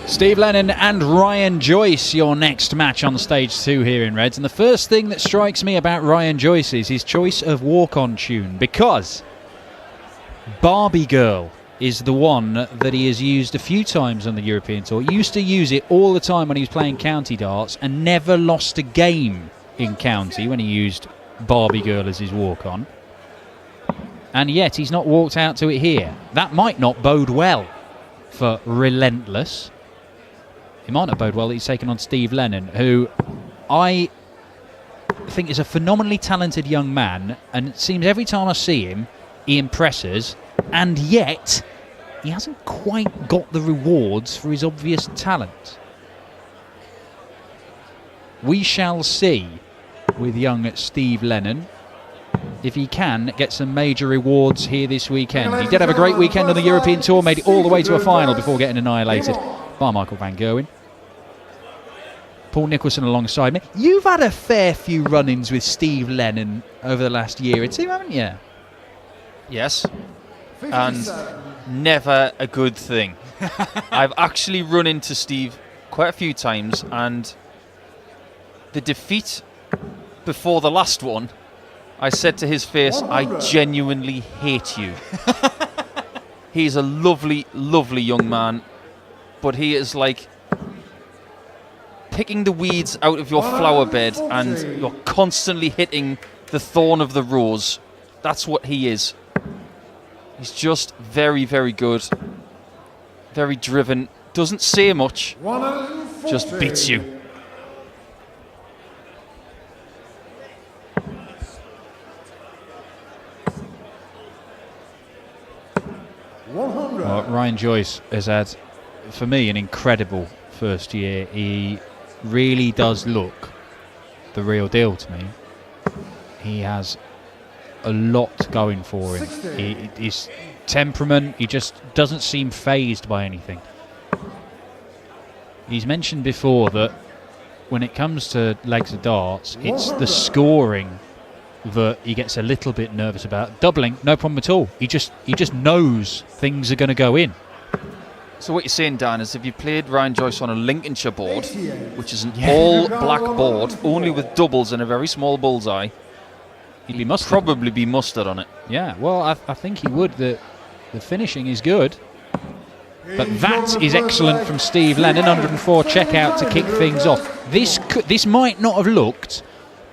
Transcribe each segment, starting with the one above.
Steve Lennon and Ryan Joyce, your next match on stage 2 here in Reds. And the first thing that strikes me about Ryan Joyce is his choice of walk-on tune, because Barbie Girl is the one that he has used a few times on the European Tour. He used to use it all the time when he was playing county darts and never lost a game in county when he used Barbie Girl as his walk-on. And yet he's not walked out to it here. That might not bode well for Relentless. It might not bode well that he's taken on Steve Lennon, who I think is a phenomenally talented young man, and it seems every time I see him, he impresses, and yet he hasn't quite got the rewards for his obvious talent. We shall see with young Steve Lennon if he can get some major rewards here this weekend. He did have a great weekend on the European Tour, made it all the way to a final before getting annihilated by Michael van Gerwen. Paul Nicholson alongside me. You've had a fair few run-ins with Steve Lennon over the last year or two, haven't you? Yes, and never a good thing. I've actually run into Steve quite a few times, and the defeat before the last one, I said to his face, I genuinely hate you. He's a lovely, lovely young man, but he is like picking the weeds out of your flower bed, and you're constantly hitting the thorn of the rose. That's what he is. He's just very, very good, very driven, doesn't say much, just beats you. Well, Ryan Joyce has had, for me, an incredible first year. He really does look the real deal to me. He has a lot going for him. His temperament, he just doesn't seem fazed by anything. He's mentioned before that when it comes to legs of darts, it's the scoring that he gets a little bit nervous about. Doubling, no problem at all. He just knows things are going to go in. So what you're saying, Dan, is if you played Ryan Joyce on a Lincolnshire board, which is an all-black board, only with doubles and a very small bullseye, he'd probably be mustard on it. Yeah, well, I think he would. The finishing is good. But that is excellent from Steve Lennon. 104 checkout to kick things off. This might not have looked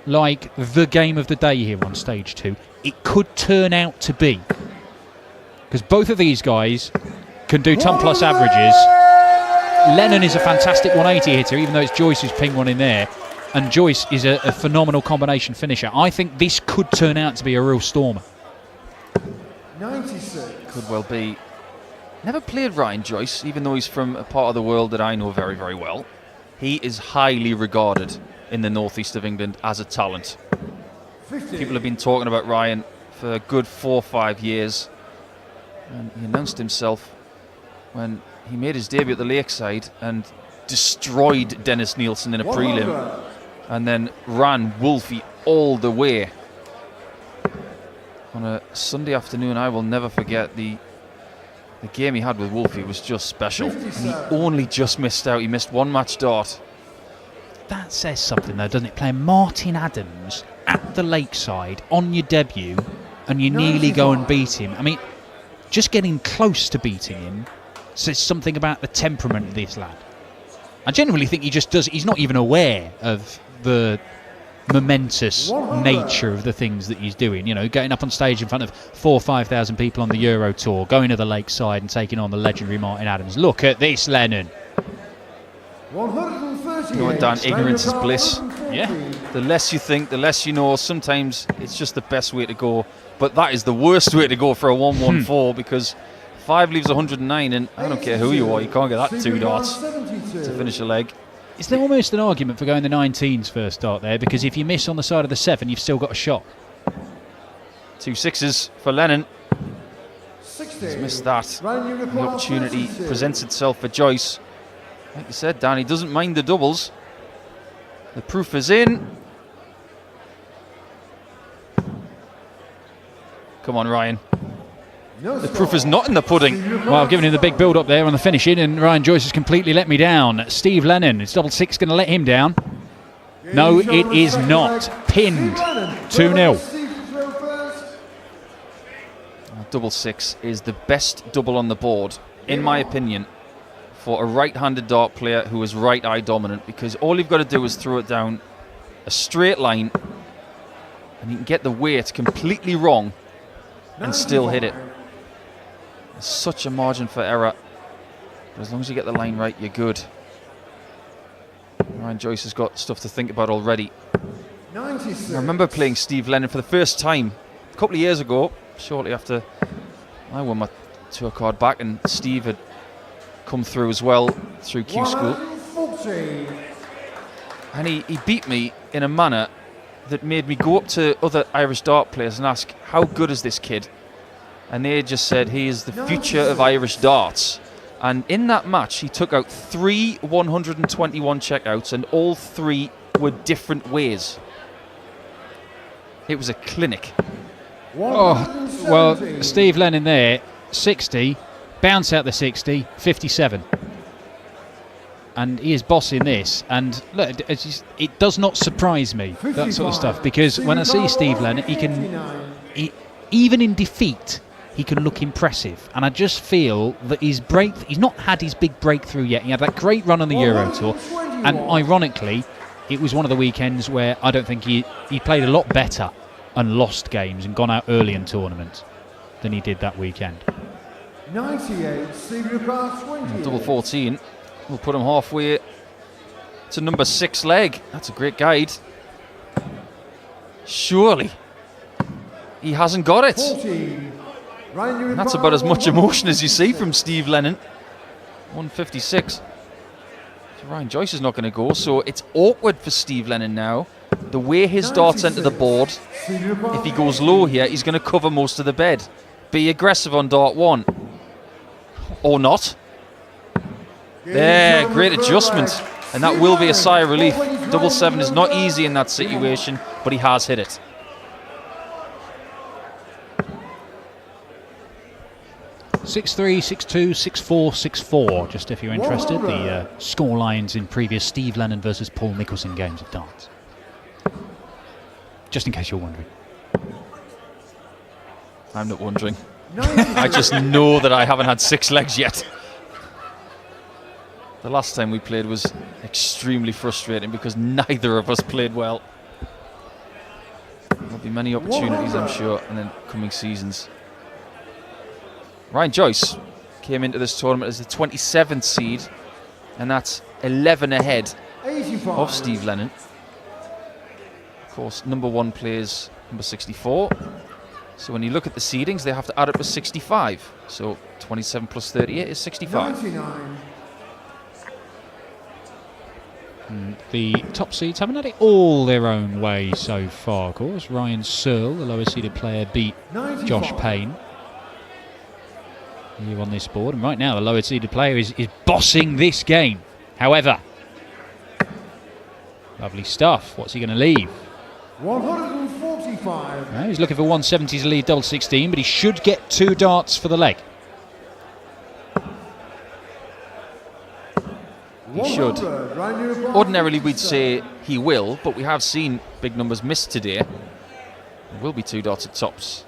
like the game of the day here on stage 2. It could turn out to be, because both of these guys can do ton plus averages. Lennon is a fantastic 180 hitter, even though it's Joyce who's pinged one in there, and Joyce is a phenomenal combination finisher. I think this could turn out to be a real stormer. 96. Could well be. Never played Ryan Joyce, even though he's from a part of the world that I know very, very well. He is highly regarded in the northeast of England as a talent. 50. People have been talking about Ryan for a good 4 or 5 years, and he announced himself when he made his debut at the Lakeside and destroyed Dennis Nielsen in a prelim, and then ran Wolfie all the way. On a Sunday afternoon, I will never forget the game he had with Wolfie was just special. And he only just missed out. He missed one match dart. That says something, though, doesn't it? Playing Martin Adams at the Lakeside on your debut, and you nearly go and beat him. I mean, just getting close to beating him says something about the temperament of this lad. I genuinely think he just does. He's not even aware of the momentous nature of the things that he's doing. You know, getting up on stage in front of 4,000 or 5,000 people on the Euro Tour, going to the Lakeside and taking on the legendary Martin Adams. Look at this, Lennon. 130. You know what, Dan? Ignorance is bliss. Yeah. The less you think, the less you know. Sometimes it's just the best way to go. But that is the worst way to go for a 114 because 5 leaves 109, and I don't care who you are, you can't get that 2 darts to finish a leg. Is there almost an argument for going the 19s first dart there? Because if you miss on the side of the 7, you've still got a shot. 2 6s for Lennon. 60. He's missed that. The opportunity presents itself for Joyce. Like you said, Dan, he doesn't mind the doubles. The proof is in. Come on, Ryan. The proof is not in the pudding. Well, I've given him the big build-up there on the finishing, and Ryan Joyce has completely let me down. Steve Lennon, it's double six going to let him down. No, it is not. Pinned 2-0. Double six is the best double on the board, in my opinion, for a right-handed dart player who is right-eye dominant, because all you've got to do is throw it down a straight line, and you can get the weight completely wrong and still hit it. There's such a margin for error, but as long as you get the line right, you're good. Ryan Joyce has got stuff to think about already. I remember playing Steve Lennon for the first time a couple of years ago, shortly after I won my tour card back, and Steve had come through as well through Q School. And he beat me in a manner that made me go up to other Irish dart players and ask, how good is this kid? And they just said, he is the future of Irish darts. And in that match, he took out 3 121 checkouts, and all 3 were different ways. It was a clinic. Oh, well, Steve Lennon there, 60, bounce out the 60, 57. And he is bossing this. And look, it does not surprise me, that sort of stuff, because when I see Steve Lennon, even in defeat, he can look impressive. And I just feel that he's not had his big breakthrough yet. He had that great run on the Euro Tour. And ironically, it was one of the weekends where I don't think he played a lot better and lost games and gone out early in tournaments than he did that weekend. 98, Double 14 will put him halfway to number 6 leg. That's a great guide. Surely he hasn't got it. 14. And that's about as much emotion as you see from Steve Lennon. 156. So Ryan Joyce is not going to go, so it's awkward for Steve Lennon now. The way his darts enter the board, if he goes low here, he's going to cover most of the bed. Be aggressive on dart 1. Or not. There, great adjustment. And that will be a sigh of relief. Double 7 is not easy in that situation, but he has hit it. (6-3, 6-2, 6-4, 6-4). Just if you're interested, the score lines in previous Steve Lennon versus Paul Nicholson games of darts. Just in case you're wondering. I'm not wondering. I just know that I haven't had 6 legs yet. The last time we played was extremely frustrating because neither of us played well. There'll be many opportunities, I'm sure, in the coming seasons. Ryan Joyce came into this tournament as the 27th seed, and that's 11 ahead of Steve Lennon. Of course, number 1 plays number 64. So when you look at the seedings, they have to add up to 65. So 27 plus 38 is 65. 99. The top seeds haven't had it all their own way so far, of course. Ryan Searle, the lowest seeded player, beat 95. Josh Payne here on this board. And right now, the lowest seeded player is bossing this game. However, lovely stuff. What's he going to leave? 145. Well, he's looking for 170 to lead double 16, but he should get 2 darts for the leg. He should. Ordinarily we'd say he will, but we have seen big numbers missed today. There will be 2 darts at tops.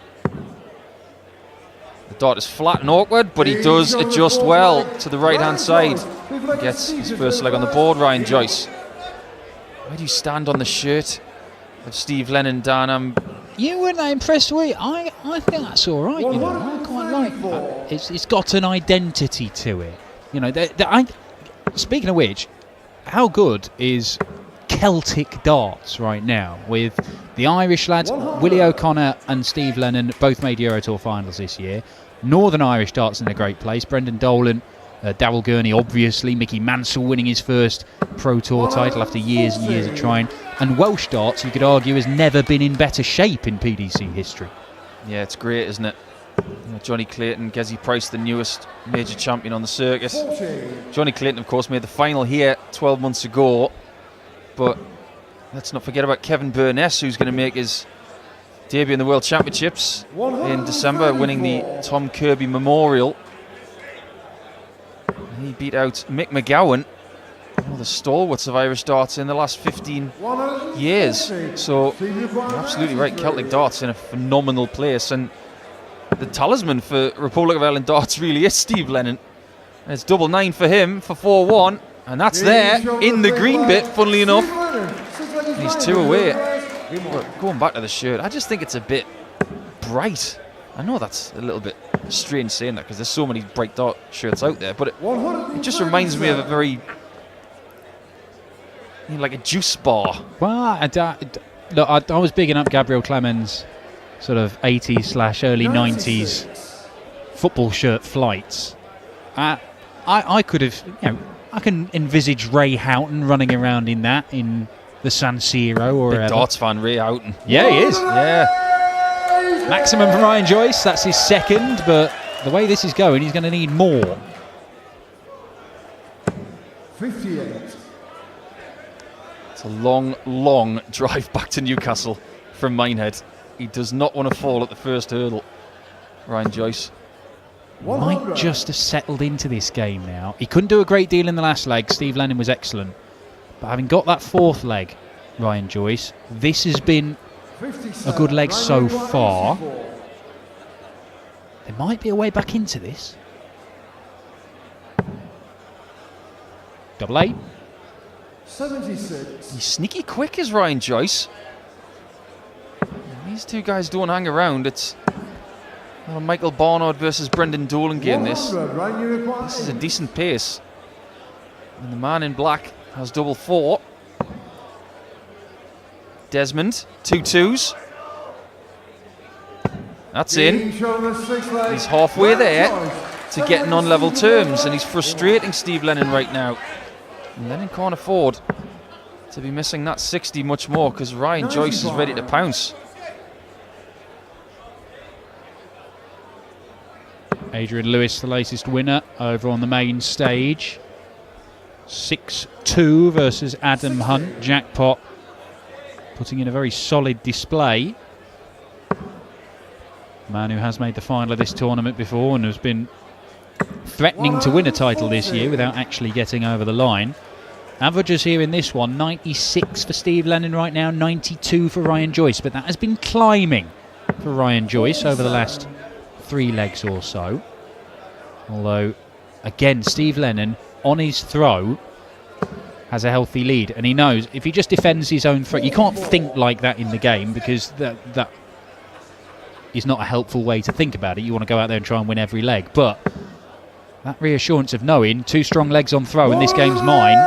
The dart is flat and awkward, but he does adjust well to the right hand side. He gets his first leg on the board, Ryan Joyce. Where do you stand on the shirt of Steve Lennon, Dan? You weren't that impressed, were you? I think that's all right. You know, I quite like it. It's got an identity to it. You know, speaking of which, how good is Celtic darts right now with the Irish lads? Willie O'Connor and Steve Lennon both made Euro Tour finals this year. Northern Irish darts in a great place. Brendan Dolan, Darryl Gurney, obviously. Mickey Mansell winning his first Pro Tour title after years and years of trying. And Welsh darts, you could argue, has never been in better shape in PDC history. Yeah, it's great, isn't it? You know, Johnny Clayton, Gezi Price, the newest major champion on the circuit. Johnny Clayton, of course, made the final here 12 months ago. But let's not forget about Kevin Burness, who's going to make his debut in the World Championships in December, winning the Tom Kirby Memorial. He beat out Mick McGowan, one of the stalwarts of Irish darts in the last 15 years. So, you're absolutely right, Celtic darts in a phenomenal place. And the talisman for Republic of Ireland darts really is Steve Lennon. And it's 9-9 for him for 4-1. And that's there in the green bit, funnily enough. And he's 2 away. But going back to the shirt, I just think it's a bit bright. I know that's a little bit strange saying that because there's so many bright dart shirts out there, but it just reminds me of a very, like a juice bar. Well, look, I was bigging up Gabriel Clemens' sort of 80s/early 90s football shirt flights. I could have, I can envisage Ray Houghton running around in that in the San Siro or Big wherever. darts fan, Ray Houghton. Yeah, he is. Yeah. Maximum from Ryan Joyce, that's his second, but the way this is going, he's going to need more. 58. It's a long, long drive back to Newcastle from Minehead. He does not want to fall at the first hurdle, Ryan Joyce. Might just have settled into this game now. He couldn't do a great deal in the last leg. Steve Lennon was excellent. But having got that fourth leg, Ryan Joyce, this has been a good leg so far. There might be a way back into this. 888. 76. He's sneaky quick is Ryan Joyce. These two guys don't hang around. It's a Michael Barnard versus Brendan Dolan game, this. This is a decent pace. And the man in black has 4-4. Desmond, 2-2s. That's in. He's halfway there to getting on level terms, and he's frustrating Steve Lennon right now. And Lennon can't afford to be missing that 60 much more because Ryan Joyce is ready to pounce. Adrian Lewis, the latest winner, over on the main stage. 6-2 versus Adam Hunt. Jackpot putting in a very solid display. Man who has made the final of this tournament before and has been threatening to win a title this year without actually getting over the line. Averages here in this one, 96 for Steve Lennon right now, 92 for Ryan Joyce, but that has been climbing for Ryan Joyce over the last 3 legs or so. Although, again, Steve Lennon on his throw has a healthy lead, and he knows if he just defends his own throw, you can't think like that in the game because that is not a helpful way to think about it. You want to go out there and try and win every leg, but that reassurance of knowing 2 strong legs on throw and this game's mine.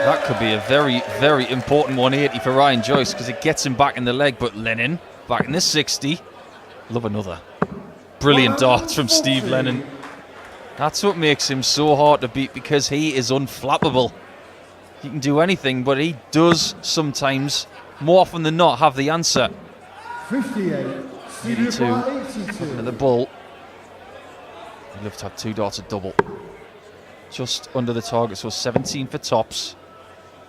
That could be a very, very important 180 for Ryan Joyce because it gets him back in the leg, but Lennon back in the 60. Love another. Brilliant darts from Steve Lennon. That's what makes him so hard to beat because he is unflappable. He can do anything, but he does sometimes, more often than not, have the answer. 58. 82. Looking at the bull. He'd love to have 2 darts at double. Just under the target, so 17 for tops.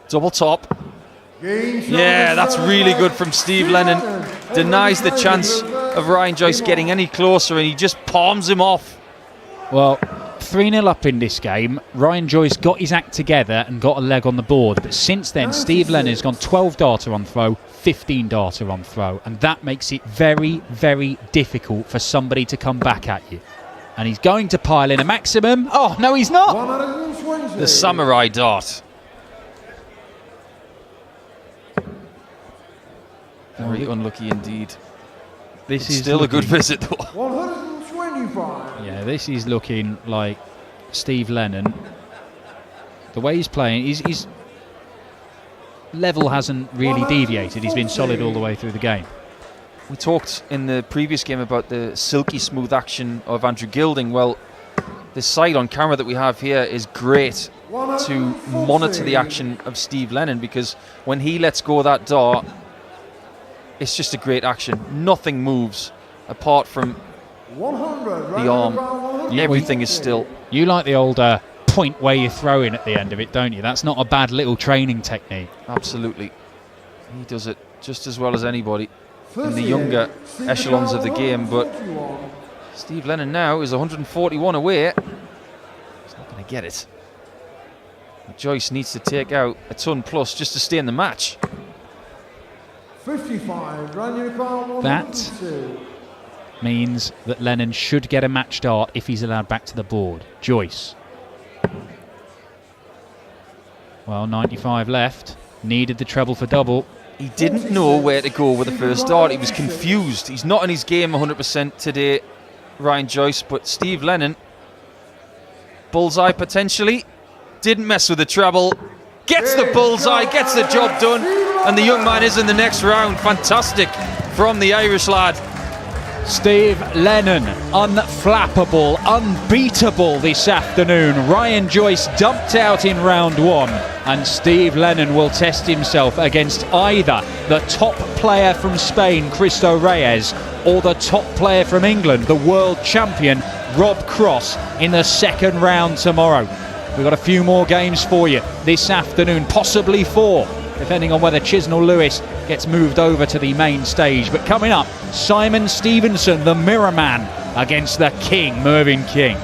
Double top. Yeah, that's really good from Steve Lennon. Denies the chance of Ryan Joyce getting any closer, and he just palms him off. Well, 3-0 up in this game. Ryan Joyce got his act together and got a leg on the board. But since then, Steve Lennon has gone 12 darter on throw, 15 darter on throw. And that makes it very, very difficult for somebody to come back at you. And he's going to pile in a maximum. Oh, no, he's not. The samurai dart. Very unlucky indeed. This It's is still a good looking- visit though. 125. Yeah, this is looking like Steve Lennon. The way he's playing, his level hasn't really deviated. He's been solid all the way through the game. We talked in the previous game about the silky smooth action of Andrew Gilding. Well, this side on camera that we have here is great to monitor the action of Steve Lennon because when he lets go of that dart, it's just a great action. Nothing moves apart from 100. the arm. Everything is still. You like the old point where you're throwing at the end of it, don't you? That's not a bad little training technique. Absolutely. He does it just as well as anybody in the younger echelons of the game, but Steve Lennon now is 141 away. He's not going to get it. Joyce needs to take out a ton plus just to stay in the match. 55, Ranyukar, That means that Lennon should get a match start if he's allowed back to the board. Joyce. Well, 95 left. Needed the treble for double. He didn't know where to go with the first start. He was confused. He's not in his game 100% today, Ryan Joyce, but Steve Lennon, bullseye potentially, didn't mess with the treble, gets the bullseye, gets the job done, and the young man is in the next round. Fantastic from the Irish lad. Steve Lennon, unflappable, unbeatable this afternoon. Ryan Joyce dumped out in round one, and Steve Lennon will test himself against either the top player from Spain, Cristo Reyes, or the top player from England, the world champion, Rob Cross, in the second round tomorrow. We've got a few more games for you this afternoon, possibly 4, depending on whether Chisnell Lewis gets moved over to the main stage. But coming up, Simon Stevenson, the Mirror Man, against the King, Mervyn King.